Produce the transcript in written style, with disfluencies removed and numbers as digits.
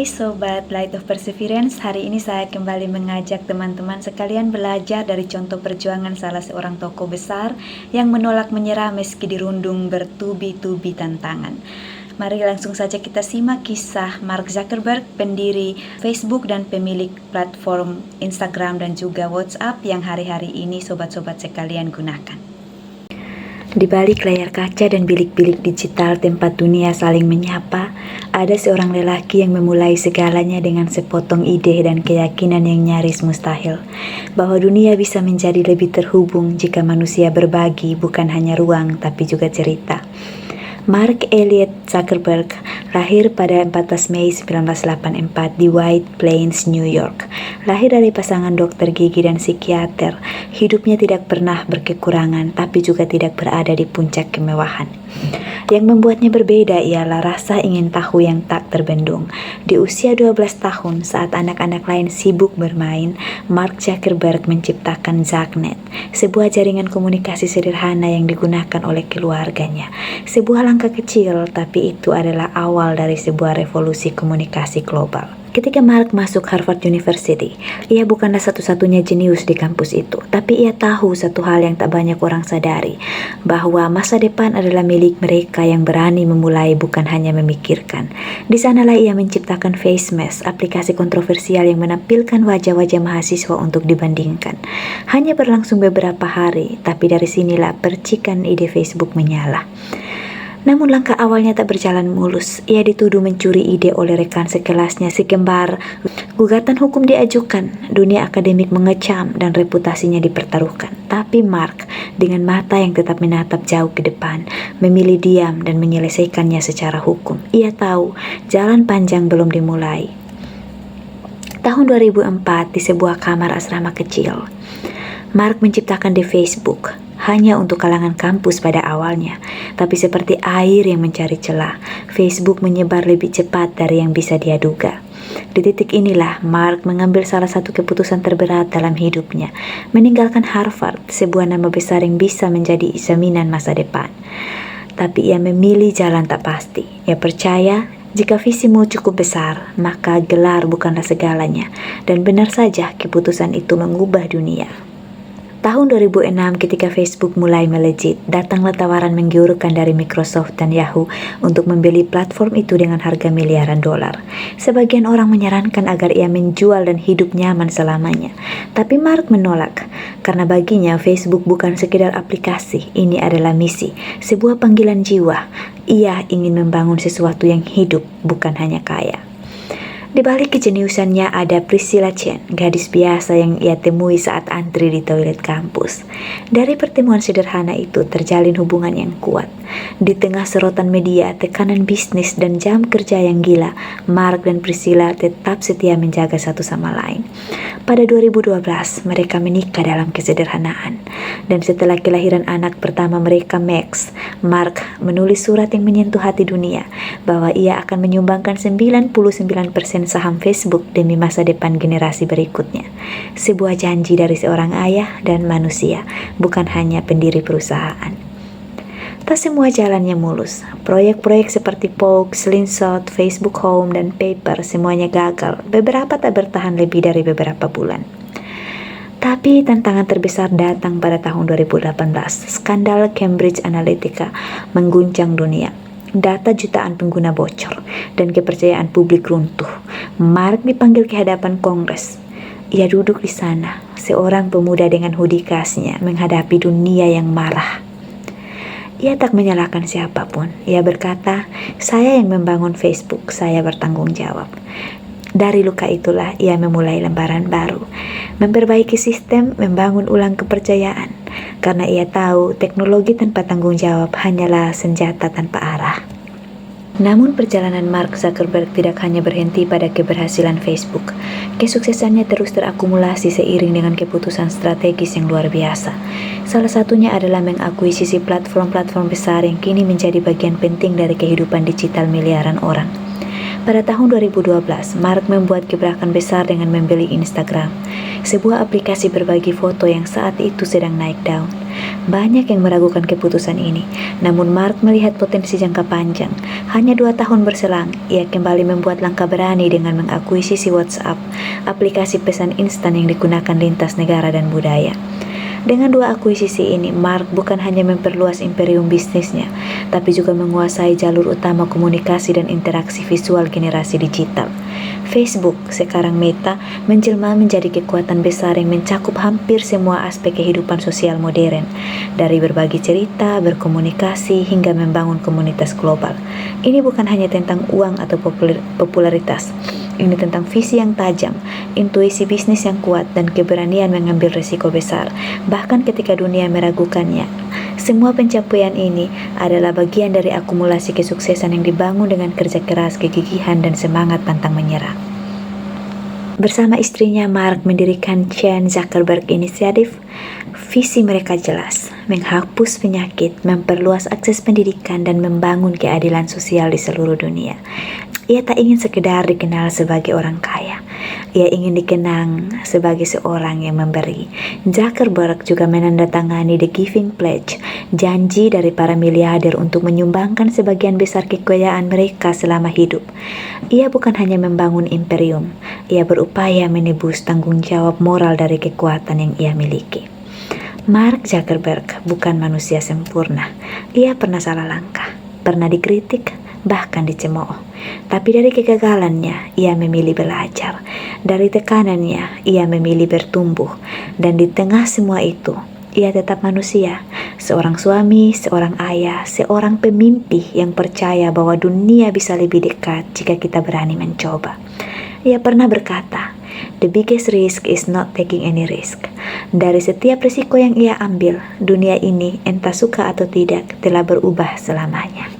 Hai Sobat Light of Perseverance, hari ini saya kembali mengajak teman-teman sekalian belajar dari contoh perjuangan salah seorang tokoh besar yang menolak menyerah meski dirundung bertubi-tubi tantangan. Mari langsung saja kita simak kisah Mark Zuckerberg, pendiri Facebook dan pemilik platform Instagram dan juga WhatsApp yang hari-hari ini sobat-sobat sekalian gunakan. Di balik layar kaca dan bilik-bilik digital tempat dunia saling menyapa, ada seorang lelaki yang memulai segalanya dengan sepotong ide dan keyakinan yang nyaris mustahil, bahwa dunia bisa menjadi lebih terhubung jika manusia berbagi bukan hanya ruang tapi juga cerita. Mark Elliot Zuckerberg lahir pada 14 Mei 1984 di White Plains, New York. Lahir dari pasangan dokter gigi dan psikiater, hidupnya tidak pernah berkekurangan tapi juga tidak berada di puncak kemewahan. Yang membuatnya berbeda ialah rasa ingin tahu yang tak terbendung. Di usia 12 tahun, saat anak-anak lain sibuk bermain, Mark Zuckerberg menciptakan Zucknet, sebuah jaringan komunikasi sederhana yang digunakan oleh keluarganya. Sebuah langkah kecil, tapi itu adalah awal dari sebuah revolusi komunikasi global. Ketika Mark masuk Harvard University, ia bukanlah satu-satunya jenius di kampus itu, tapi ia tahu satu hal yang tak banyak orang sadari, bahwa masa depan adalah milik mereka yang berani memulai bukan hanya memikirkan. Di sanalah ia menciptakan FaceMask, aplikasi kontroversial yang menampilkan wajah-wajah mahasiswa untuk dibandingkan. Hanya berlangsung beberapa hari, tapi dari sinilah percikan ide Facebook menyala. Namun langkah awalnya tak berjalan mulus. Ia dituduh mencuri ide oleh rekan sekelasnya segembar. Gugatan hukum diajukan, dunia akademik mengecam dan reputasinya dipertaruhkan. Tapi Mark, dengan mata yang tetap menatap jauh ke depan, memilih diam dan menyelesaikannya secara hukum. Ia tahu jalan panjang belum dimulai. Tahun 2004, di sebuah kamar asrama kecil, Mark menciptakan The Facebook, hanya untuk kalangan kampus pada awalnya, tapi seperti air yang mencari celah, Facebook menyebar lebih cepat dari yang bisa dia duga. Di titik inilah Mark mengambil salah satu keputusan terberat dalam hidupnya, meninggalkan Harvard, sebuah nama besar yang bisa menjadi jaminan masa depan. Tapi ia memilih jalan tak pasti. Ia percaya jika visimu cukup besar, maka gelar bukanlah segalanya, dan benar saja keputusan itu mengubah dunia. Tahun 2006 ketika Facebook mulai melejit, datanglah tawaran menggiurkan dari Microsoft dan Yahoo untuk membeli platform itu dengan harga miliaran dolar. Sebagian orang menyarankan agar ia menjual dan hidup nyaman selamanya. Tapi Mark menolak, karena baginya Facebook bukan sekedar aplikasi, ini adalah misi, sebuah panggilan jiwa. Ia ingin membangun sesuatu yang hidup, bukan hanya kaya. Di balik kejeniusannya ada Priscilla Chen, gadis biasa yang ia temui saat antri di toilet kampus. Dari pertemuan sederhana itu terjalin hubungan yang kuat. Di tengah sorotan media, tekanan bisnis, dan jam kerja yang gila, Mark dan Priscilla tetap setia menjaga satu sama lain. Pada 2012, mereka menikah dalam kesederhanaan. Dan setelah kelahiran anak pertama mereka, Max, Mark menulis surat yang menyentuh hati dunia, bahwa ia akan menyumbangkan 99% saham Facebook demi masa depan generasi berikutnya. Sebuah janji dari seorang ayah dan manusia, bukan hanya pendiri perusahaan. Tak semua jalannya mulus. Proyek-proyek seperti Poke, Slingshot, Facebook Home, dan Paper semuanya gagal. Beberapa tak bertahan lebih dari beberapa bulan. Tapi tantangan terbesar datang pada tahun 2018. Skandal Cambridge Analytica mengguncang dunia. Data jutaan pengguna bocor dan kepercayaan publik runtuh. Mark dipanggil ke hadapan Kongres. Ia duduk di sana, seorang pemuda dengan hoodie khasnya menghadapi dunia yang marah. Ia tak menyalahkan siapapun. Ia berkata, "Saya yang membangun Facebook, saya bertanggung jawab." Dari luka itulah ia memulai lembaran baru, memperbaiki sistem, membangun ulang kepercayaan, karena ia tahu teknologi tanpa tanggung jawab hanyalah senjata tanpa arah. Namun perjalanan Mark Zuckerberg tidak hanya berhenti pada keberhasilan Facebook. Kesuksesannya terus terakumulasi seiring dengan keputusan strategis yang luar biasa. Salah satunya adalah mengakuisisi platform-platform besar yang kini menjadi bagian penting dari kehidupan digital miliaran orang. Pada tahun 2012, Mark membuat gebrakan besar dengan membeli Instagram, sebuah aplikasi berbagi foto yang saat itu sedang naik daun. Banyak yang meragukan keputusan ini, namun Mark melihat potensi jangka panjang. Hanya 2 tahun berselang, ia kembali membuat langkah berani dengan mengakuisisi WhatsApp, aplikasi pesan instan yang digunakan lintas negara dan budaya. Dengan 2 akuisisi ini, Mark bukan hanya memperluas imperium bisnisnya, tapi juga menguasai jalur utama komunikasi dan interaksi visual generasi digital. Facebook, sekarang Meta, menjelma menjadi kekuatan besar yang mencakup hampir semua aspek kehidupan sosial modern, dari berbagi cerita, berkomunikasi, hingga membangun komunitas global. Ini bukan hanya tentang uang atau popularitas. Ini tentang visi yang tajam, intuisi bisnis yang kuat, dan keberanian mengambil risiko besar, bahkan ketika dunia meragukannya. Semua pencapaian ini adalah bagian dari akumulasi kesuksesan yang dibangun dengan kerja keras, kegigihan, dan semangat pantang menyerah. Bersama istrinya, Mark mendirikan Chan Zuckerberg Initiative. Visi mereka jelas, menghapus penyakit, memperluas akses pendidikan, dan membangun keadilan sosial di seluruh dunia. Ia tak ingin sekedar dikenal sebagai orang kaya. Ia ingin dikenang sebagai seorang yang memberi. Zuckerberg juga menandatangani The Giving Pledge, janji dari para miliarder untuk menyumbangkan sebagian besar kekayaan mereka selama hidup. Ia bukan hanya membangun imperium, ia berupaya menebus tanggung jawab moral dari kekuatan yang ia miliki. Mark Zuckerberg bukan manusia sempurna. Ia pernah salah langkah, pernah dikritik, bahkan dicemooh. Tapi dari kegagalannya, ia memilih belajar. Dari tekanannya, ia memilih bertumbuh. Dan di tengah semua itu, ia tetap manusia. Seorang suami, seorang ayah, seorang pemimpi yang percaya bahwa dunia bisa lebih dekat jika kita berani mencoba. Ia pernah berkata, "The biggest risk is not taking any risk." Dari setiap risiko yang ia ambil, dunia ini, entah suka atau tidak, telah berubah selamanya.